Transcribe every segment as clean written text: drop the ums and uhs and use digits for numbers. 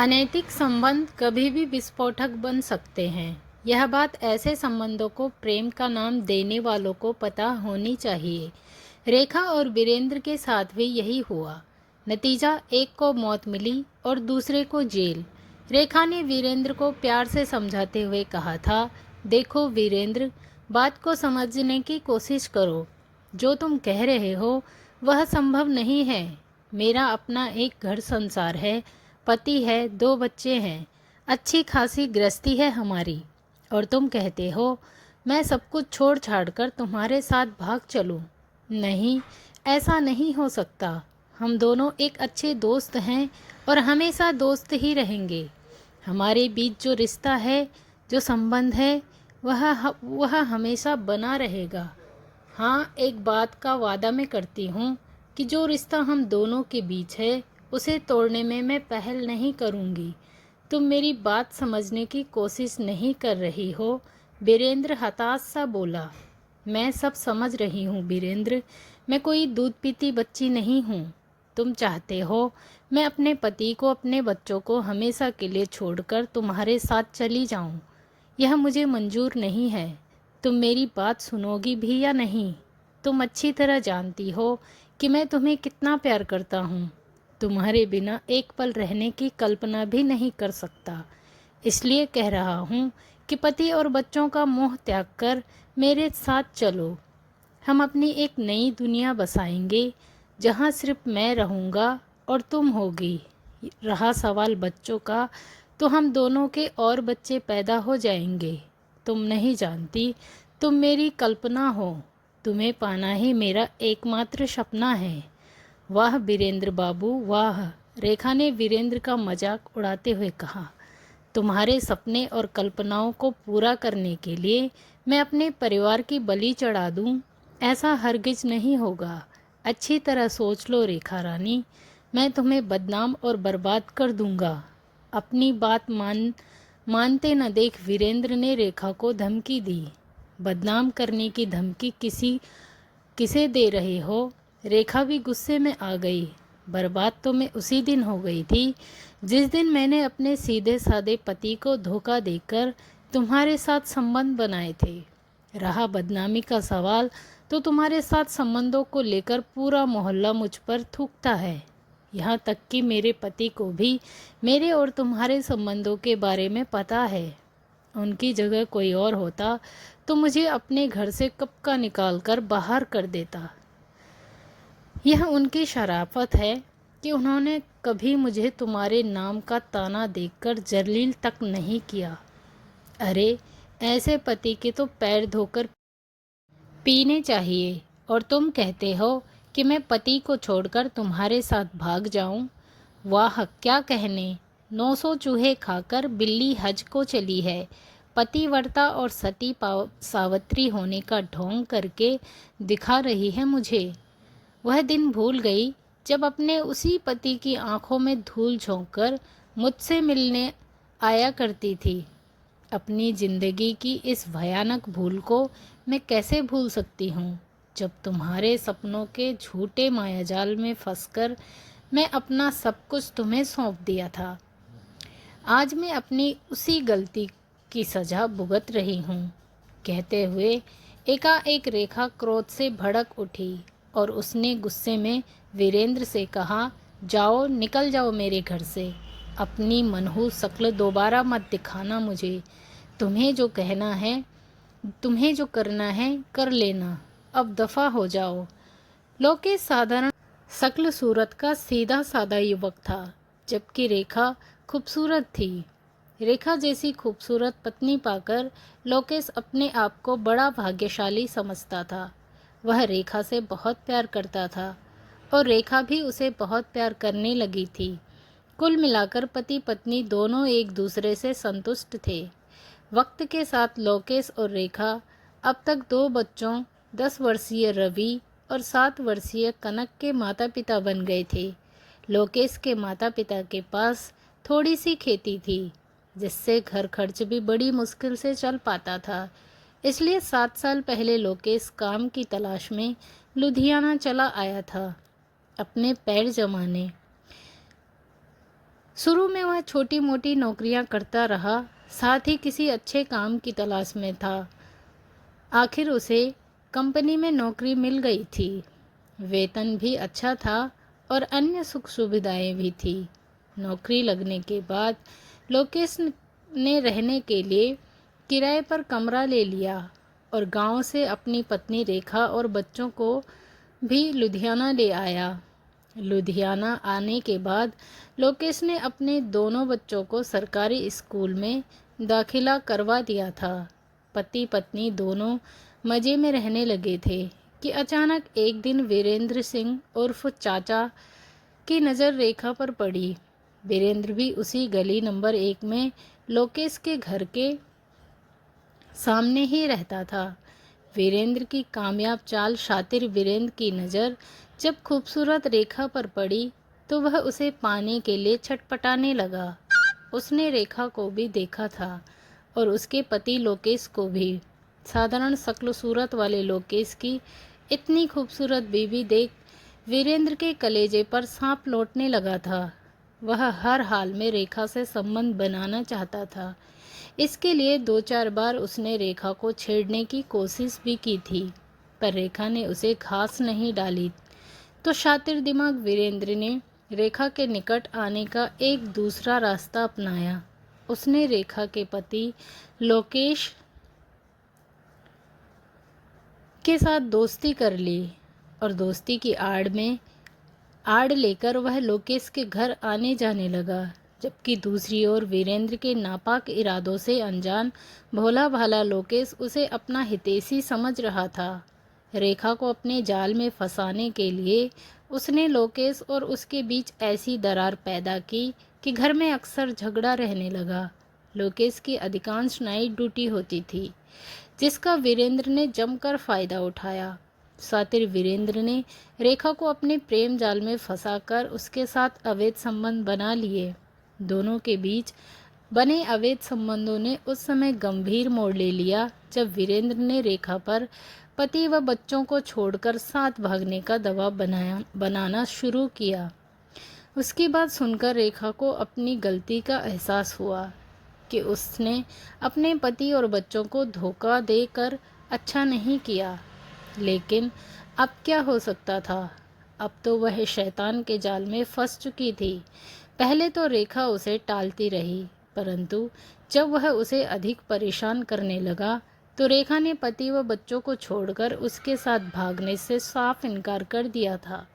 अनैतिक संबंध कभी भी विस्फोटक बन सकते हैं। यह बात ऐसे संबंधों को प्रेम का नाम देने वालों को पता होनी चाहिए। रेखा और वीरेंद्र के साथ भी यही हुआ। नतीजा, एक को मौत मिली और दूसरे को जेल। रेखा ने वीरेंद्र को प्यार से समझाते हुए कहा था, देखो वीरेंद्र, बात को समझने की कोशिश करो। जो तुम कह रहे हो वह संभव नहीं है। मेरा अपना एक घर संसार है, पति है, 2 बच्चे हैं, अच्छी खासी गृहस्थी है हमारी। और तुम कहते हो मैं सब कुछ छोड़ छाड़ कर तुम्हारे साथ भाग चलूं। नहीं, ऐसा नहीं हो सकता। हम दोनों एक अच्छे दोस्त हैं और हमेशा दोस्त ही रहेंगे। हमारे बीच जो रिश्ता है, जो संबंध है, वह हमेशा बना रहेगा। हाँ, एक बात का वादा मैं करती हूँ कि जो रिश्ता हम दोनों के बीच है उसे तोड़ने में मैं पहल नहीं करूँगी। तुम मेरी बात समझने की कोशिश नहीं कर रही हो। वीरेंद्र हताश सा बोला। मैं सब समझ रही हूँ वीरेंद्र, मैं कोई दूध पीती बच्ची नहीं हूँ। तुम चाहते हो मैं अपने पति को, अपने बच्चों को हमेशा के लिए छोड़कर तुम्हारे साथ चली जाऊँ। यह मुझे मंजूर नहीं है। तुम मेरी बात सुनोगी भी या नहीं? तुम अच्छी तरह जानती हो कि मैं तुम्हें कितना प्यार करता हूँ। तुम्हारे बिना एक पल रहने की कल्पना भी नहीं कर सकता। इसलिए कह रहा हूँ कि पति और बच्चों का मोह त्याग कर मेरे साथ चलो। हम अपनी एक नई दुनिया बसाएंगे जहाँ सिर्फ मैं रहूँगा और तुम होगी। रहा सवाल बच्चों का, तो हम दोनों के और बच्चे पैदा हो जाएंगे। तुम नहीं जानती, तुम मेरी कल्पना हो। तुम्हें पाना ही मेरा एकमात्र सपना है। वाह वीरेंद्र बाबू, वाह। रेखा ने वीरेंद्र का मजाक उड़ाते हुए कहा, तुम्हारे सपने और कल्पनाओं को पूरा करने के लिए मैं अपने परिवार की बलि चढ़ा दूं? ऐसा हरगिज नहीं होगा। अच्छी तरह सोच लो रेखा रानी, मैं तुम्हें बदनाम और बर्बाद कर दूंगा। अपनी बात मानते न देख वीरेंद्र ने रेखा को धमकी दी। बदनाम करने की धमकी किसे दे रहे हो? रेखा भी गुस्से में आ गई। बर्बाद तो मैं उसी दिन हो गई थी जिस दिन मैंने अपने सीधे साधे पति को धोखा देकर तुम्हारे साथ संबंध बनाए थे। रहा बदनामी का सवाल, तो तुम्हारे साथ संबंधों को लेकर पूरा मोहल्ला मुझ पर थूकता है। यहाँ तक कि मेरे पति को भी मेरे और तुम्हारे संबंधों के बारे में पता है। उनकी जगह कोई और होता तो मुझे अपने घर से कब का निकाल कर बाहर कर देता। यह उनकी शराफत है कि उन्होंने कभी मुझे तुम्हारे नाम का ताना देकर जलील तक नहीं किया। अरे, ऐसे पति के तो पैर धोकर पीने चाहिए। और तुम कहते हो कि मैं पति को छोड़कर तुम्हारे साथ भाग जाऊं? वाह, क्या कहने। 900 चूहे खाकर बिल्ली हज को चली है। पतिव्रता और सती सावित्री होने का ढोंग करके दिखा रही है मुझे। वह दिन भूल गई जब अपने उसी पति की आंखों में धूल झोंककर मुझसे मिलने आया करती थी। अपनी जिंदगी की इस भयानक भूल को मैं कैसे भूल सकती हूँ, जब तुम्हारे सपनों के झूठे मायाजाल में फंसकर मैं अपना सब कुछ तुम्हें सौंप दिया था। आज मैं अपनी उसी गलती की सजा भुगत रही हूँ। कहते हुए एकाएक रेखा क्रोध से भड़क उठी और उसने गुस्से में वीरेंद्र से कहा, जाओ, निकल जाओ मेरे घर से। अपनी मनहूस शक्ल दोबारा मत दिखाना मुझे। तुम्हें जो कहना है, तुम्हें जो करना है कर लेना। अब दफ़ा हो जाओ। लोकेश साधारण शक्ल सूरत का सीधा साधा युवक था, जबकि रेखा खूबसूरत थी। रेखा जैसी खूबसूरत पत्नी पाकर लोकेश अपने आप को बड़ा भाग्यशाली समझता था। वह रेखा से बहुत प्यार करता था और रेखा भी उसे बहुत प्यार करने लगी थी। कुल मिलाकर पति पत्नी दोनों एक दूसरे से संतुष्ट थे। वक्त के साथ लोकेश और रेखा अब तक 2 बच्चों, 10 वर्षीय रवि और 7 वर्षीय कनक के माता पिता बन गए थे। लोकेश के माता पिता के पास थोड़ी सी खेती थी, जिससे घर खर्च भी बड़ी मुश्किल से चल पाता था। इसलिए 7 साल पहले लोकेश काम की तलाश में लुधियाना चला आया था, अपने पैर जमाने। शुरू में वह छोटी मोटी नौकरियां करता रहा, साथ ही किसी अच्छे काम की तलाश में था। आखिर उसे कंपनी में नौकरी मिल गई थी। वेतन भी अच्छा था और अन्य सुख सुविधाएं भी थी। नौकरी लगने के बाद लोकेश ने रहने के लिए किराए पर कमरा ले लिया और गांव से अपनी पत्नी रेखा और बच्चों को भी लुधियाना ले आया। लुधियाना आने के बाद लोकेश ने अपने दोनों बच्चों को सरकारी स्कूल में दाखिला करवा दिया था। पति पत्नी दोनों मज़े में रहने लगे थे कि अचानक एक दिन वीरेंद्र सिंह उर्फ चाचा की नज़र रेखा पर पड़ी। वीरेंद्र भी उसी गली नंबर 1 में लोकेश के घर के सामने ही रहता था। वीरेंद्र की कामयाब चाल शातिर वीरेंद्र की नज़र जब खूबसूरत रेखा पर पड़ी तो वह उसे पाने के लिए छटपटाने लगा। उसने रेखा को भी देखा था और उसके पति लोकेश को भी। साधारण शक्ल सूरत वाले लोकेश की इतनी खूबसूरत बीवी देख वीरेंद्र के कलेजे पर सांप लौटने लगा था। वह हर हाल में रेखा से संबंध बनाना चाहता था। इसके लिए 2-4 बार उसने रेखा को छेड़ने की कोशिश भी की थी, पर रेखा ने उसे घास नहीं डाली। तो शातिर दिमाग वीरेंद्र ने रेखा के निकट आने का एक दूसरा रास्ता अपनाया। उसने रेखा के पति लोकेश के साथ दोस्ती कर ली और दोस्ती की आड़ लेकर वह लोकेश के घर आने जाने लगा। जबकि दूसरी ओर वीरेंद्र के नापाक इरादों से अनजान भोला भाला लोकेश उसे अपना हितैषी समझ रहा था। रेखा को अपने जाल में फंसाने के लिए उसने लोकेश और उसके बीच ऐसी दरार पैदा की कि घर में अक्सर झगड़ा रहने लगा। लोकेश की अधिकांश नाइट ड्यूटी होती थी, जिसका वीरेंद्र ने जमकर फायदा उठाया। शातिर वीरेंद्र ने रेखा को अपने प्रेम जाल में फंसाकर उसके साथ अवैध संबंध बना लिए। दोनों के बीच बने अवैध संबंधों ने उस समय गंभीर मोड़ ले लिया जब वीरेंद्र ने रेखा पर पति व बच्चों को छोड़कर साथ भागने का दबाव बनाना शुरू किया। उसकी बात सुनकर रेखा को अपनी गलती का एहसास हुआ कि उसने अपने पति और बच्चों को धोखा देकर अच्छा नहीं किया। लेकिन अब क्या हो सकता था? अब तो वह शैतान के जाल में फंस चुकी थी। पहले तो रेखा उसे टालती रही, परंतु जब वह उसे अधिक परेशान करने लगा तो रेखा ने पति व बच्चों को छोड़कर उसके साथ भागने से साफ इनकार कर दिया था।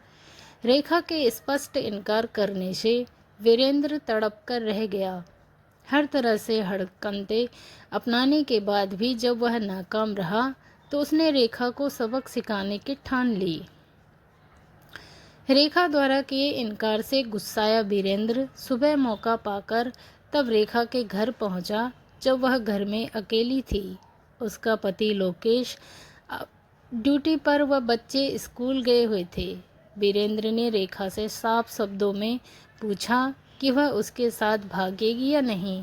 रेखा के स्पष्ट इनकार करने से वीरेंद्र तड़प कर रह गया। हर तरह से हरकतें अपनाने के बाद भी जब वह नाकाम रहा तो उसने रेखा को सबक सिखाने की ठान ली। रेखा द्वारा किए इनकार से गुस्साया वीरेंद्र सुबह मौका पाकर तब रेखा के घर पहुंचा जब वह घर में अकेली थी। उसका पति लोकेश ड्यूटी पर व बच्चे स्कूल गए हुए थे। वीरेंद्र ने रेखा से साफ शब्दों में पूछा कि वह उसके साथ भागेगी या नहीं।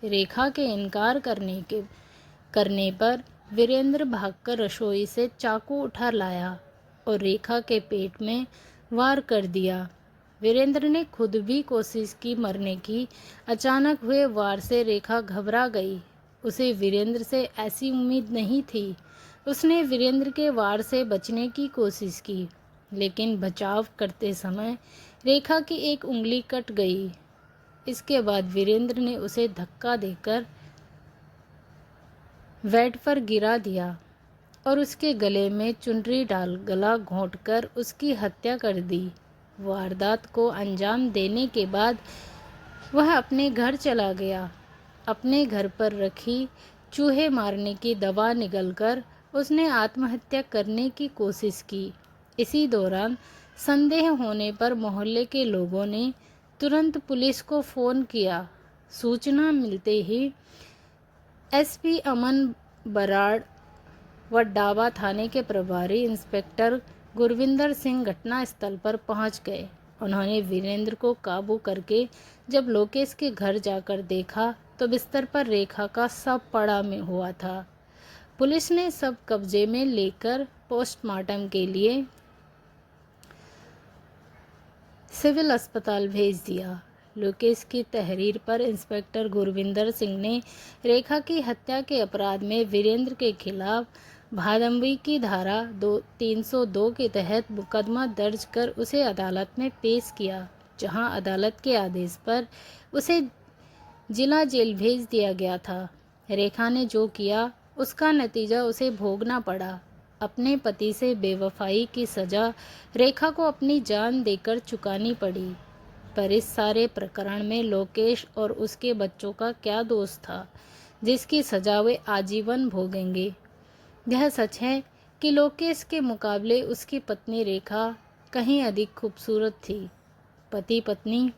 रेखा के इनकार करने पर वीरेंद्र भागकर रसोई से चाकू उठा लाया और रेखा के पेट में वार कर दिया। वीरेंद्र ने खुद भी कोशिश की मरने की। अचानक हुए वार से रेखा घबरा गई। उसे वीरेंद्र से ऐसी उम्मीद नहीं थी। उसने वीरेंद्र के वार से बचने की कोशिश की, लेकिन बचाव करते समय रेखा की एक उंगली कट गई। इसके बाद वीरेंद्र ने उसे धक्का देकर बेड पर गिरा दिया और उसके गले में चुनरी डाल गला घोंटकर उसकी हत्या कर दी। वारदात को अंजाम देने के बाद वह अपने घर चला गया। अपने घर पर रखी चूहे मारने की दवा निगलकर उसने आत्महत्या करने की कोशिश की। इसी दौरान संदेह होने पर मोहल्ले के लोगों ने तुरंत पुलिस को फ़ोन किया। सूचना मिलते ही एसपी अमन बराड़ व डाबा थाने के प्रभारी इंस्पेक्टर गुरविंदर सिंह घटनास्थल पर पहुंच गए। उन्होंने वीरेंद्र को काबू करके जब लोकेश के घर जाकर देखा तो बिस्तर पर रेखा का शव पड़ा हुआ था। पुलिस ने शव कब्जे में लेकर पोस्टमार्टम के लिए सिविल अस्पताल भेज दिया। लोकेश की तहरीर पर इंस्पेक्टर गुरविंदर सिंह ने रेखा की हत्या के अपराध में वीरेंद्र के खिलाफ भादंवी की धारा 302 के तहत मुकदमा दर्ज कर उसे अदालत में पेश किया, जहां अदालत के आदेश पर उसे जिला जेल भेज दिया गया था। रेखा ने जो किया उसका नतीजा उसे भोगना पड़ा। अपने पति से बेवफाई की सज़ा रेखा को अपनी जान देकर चुकानी पड़ी। पर इस सारे प्रकरण में लोकेश और उसके बच्चों का क्या दोष था जिसकी सज़ा वे आजीवन भोगेंगे। यह सच है कि लोकेश के मुकाबले उसकी पत्नी रेखा कहीं अधिक खूबसूरत थी। पति पत्नी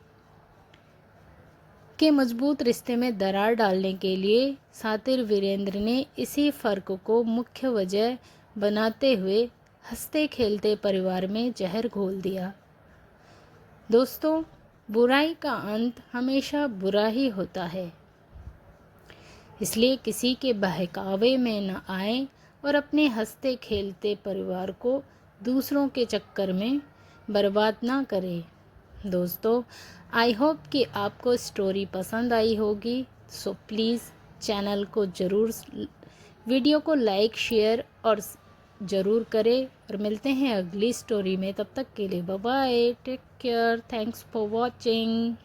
के मजबूत रिश्ते में दरार डालने के लिए सातिर वीरेंद्र ने इसी फर्क को मुख्य वजह बनाते हुए हंसते खेलते परिवार में जहर घोल दिया। दोस्तों, बुराई का अंत हमेशा बुरा ही होता है, इसलिए किसी के बहकावे में न आए और अपने हंसते खेलते परिवार को दूसरों के चक्कर में बर्बाद ना करें। दोस्तों, आई होप कि आपको स्टोरी पसंद आई होगी। सो प्लीज़ चैनल को ज़रूर, वीडियो को लाइक शेयर और ज़रूर करें और मिलते हैं अगली स्टोरी में। तब तक के लिए bye bye, take care, thanks for watching.